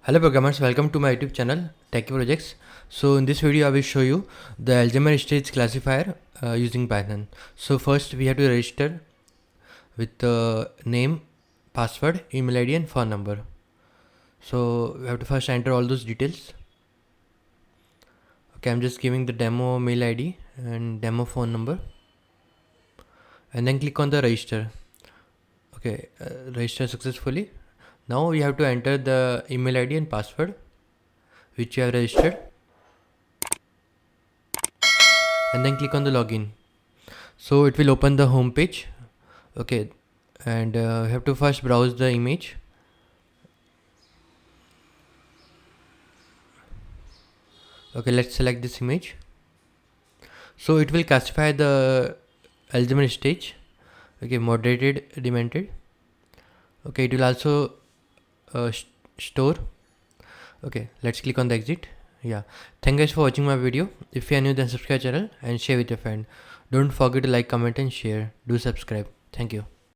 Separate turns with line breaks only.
Hello programmers, welcome to my YouTube channel Techie Projects. So in this video I will show you the Alzheimer stage classifier using Python. So first we have to register with the name, password, email ID and phone number. So we have to first enter all those details. Okay, I'm just giving the demo mail ID and demo phone number and then click on the register. Okay, register successfully. Now you have to enter the email ID and password which you have registered and then click on the login. So it will open the home page. Okay, and you have to first browse the image. Okay, let's select this image. So it will classify the Alzheimer stage. Okay, moderated, demented. Okay, it will also store. Okay, let's click on the exit. Yeah, thank you guys for watching my video. If you are new, then subscribe channel and share with your friend. Don't forget to like, comment and share. Do subscribe. Thank you.